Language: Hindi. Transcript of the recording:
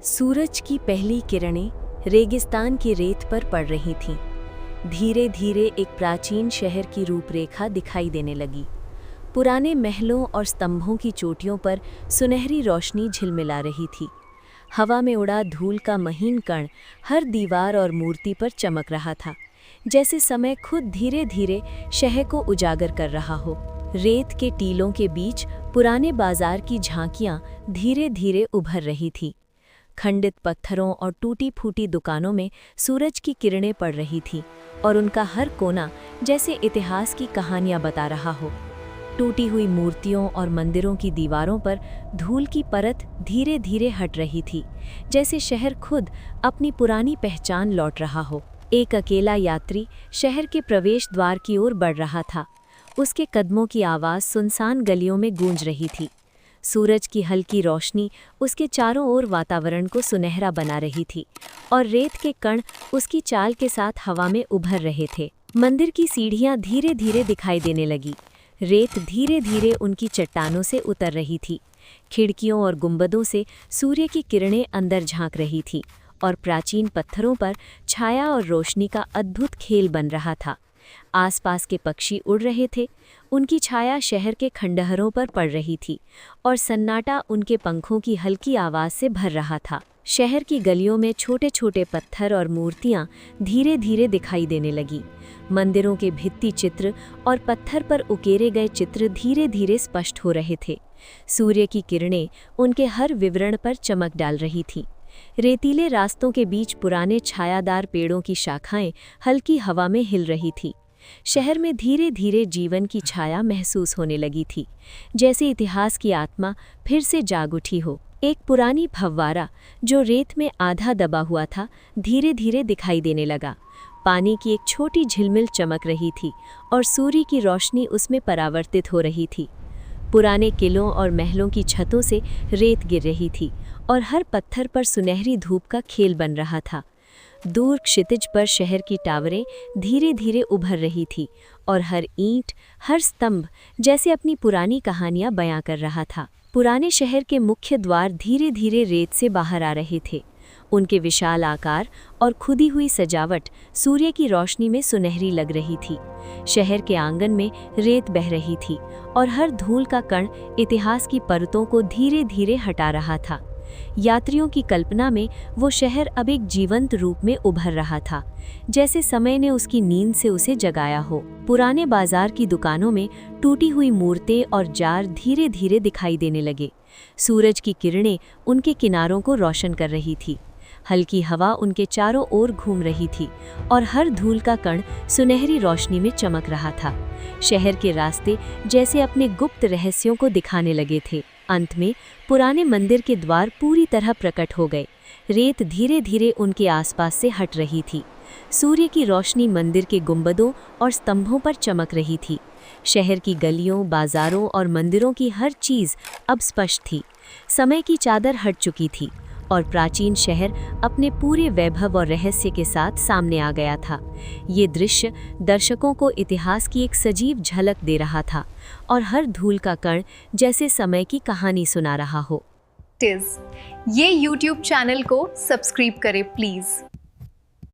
सूरज की पहली किरणें रेगिस्तान की रेत पर पड़ रही थीं। धीरे धीरे एक प्राचीन शहर की रूपरेखा दिखाई देने लगी। पुराने महलों और स्तंभों की चोटियों पर सुनहरी रोशनी झिलमिला रही थी। हवा में उड़ा धूल का महीन कण हर दीवार और मूर्ति पर चमक रहा था, जैसे समय खुद धीरे धीरे शहर को उजागर कर रहा हो। रेत के टीलों के बीच पुराने बाजार की झांकियां धीरे धीरे उभर रही थीं। खंडित पत्थरों और टूटी फूटी दुकानों में सूरज की किरणें पड़ रही थीं और उनका हर कोना जैसे इतिहास की कहानियां बता रहा हो। टूटी हुई मूर्तियों और मंदिरों की दीवारों पर धूल की परत धीरे धीरे हट रही थी, जैसे शहर खुद अपनी पुरानी पहचान लौट रहा हो। एक अकेला यात्री शहर के प्रवेश द्वार की ओर बढ़ रहा था। उसके कदमों की आवाज़ सुनसान गलियों में गूंज रही थी। सूरज की हल्की रोशनी उसके चारों ओर वातावरण को सुनहरा बना रही थी और रेत के कण उसकी चाल के साथ हवा में उभर रहे थे। मंदिर की सीढ़ियां धीरे धीरे दिखाई देने लगी। रेत धीरे धीरे उनकी चट्टानों से उतर रही थी। खिड़कियों और गुंबदों से सूर्य की किरणें अंदर झांक रही थी और प्राचीन पत्थरों पर छाया और रोशनी का अद्भुत खेल बन रहा था। आसपास के पक्षी उड़ रहे थे, उनकी छाया शहर के खंडहरों पर पड़ रही थी और सन्नाटा उनके पंखों की हल्की आवाज़ से भर रहा था। शहर की गलियों में छोटे छोटे पत्थर और मूर्तियां धीरे धीरे दिखाई देने लगी। मंदिरों के भित्ति चित्र और पत्थर पर उकेरे गए चित्र धीरे धीरे स्पष्ट हो रहे थे। सूर्य की किरणें उनके हर विवरण पर चमक डाल रही थीं। रेतीले रास्तों के बीच पुराने छायादार पेड़ों की शाखाएं हल्की हवा में हिल रही थी। शहर में धीरे धीरे जीवन की छाया महसूस होने लगी थी, जैसे इतिहास की आत्मा फिर से जाग उठी हो। एक पुरानी फव्वारा जो रेत में आधा दबा हुआ था, धीरे धीरे दिखाई देने लगा। पानी की एक छोटी झिलमिल चमक रही थी और सूर्य की रोशनी उसमें परावर्तित हो रही थी। पुराने किलों और महलों की छतों से रेत गिर रही थी और हर पत्थर पर सुनहरी धूप का खेल बन रहा था। दूर क्षितिज पर शहर की टावरें धीरे धीरे उभर रही थी और हर ईंट, हर स्तंभ जैसे अपनी पुरानी कहानियां बयां कर रहा था। पुराने शहर के मुख्य द्वार धीरे धीरे रेत से बाहर आ रहे थे। उनके विशाल आकार और खुदी हुई सजावट सूर्य की रोशनी में सुनहरी लग रही थी। शहर के आंगन में रेत बह रही थी और हर धूल का कण इतिहास की परतों को धीरे धीरे हटा रहा था। यात्रियों की कल्पना में वो शहर अब एक जीवंत रूप में उभर रहा था, जैसे समय ने उसकी नींद से उसे जगाया हो। पुराने बाजार की दुकानों में टूटी हुई मूर्तें और जार धीरे धीरे दिखाई देने लगे। सूरज की किरणें उनके किनारों को रोशन कर रही थी। हल्की हवा उनके चारों ओर घूम रही थी और हर धूल का कण सुनहरी रोशनी में चमक रहा था। शहर के रास्ते जैसे अपने गुप्त रहस्यों को दिखाने लगे थे। अंत में पुराने मंदिर के द्वार पूरी तरह प्रकट हो गए। रेत धीरे धीरे उनके आसपास से हट रही थी। सूर्य की रोशनी मंदिर के गुंबदों और स्तंभों पर चमक रही थी। शहर की गलियों, बाजारों और मंदिरों की हर चीज़ अब स्पष्ट थी। समय की चादर हट चुकी थी और प्राचीन शहर अपने पूरे वैभव और रहस्य के साथ सामने आ गया था। ये दृश्य दर्शकों को इतिहास की एक सजीव झलक दे रहा था और हर धूल का कण जैसे समय की कहानी सुना रहा हो। ये YouTube चैनल को सब्सक्राइब करें प्लीज़।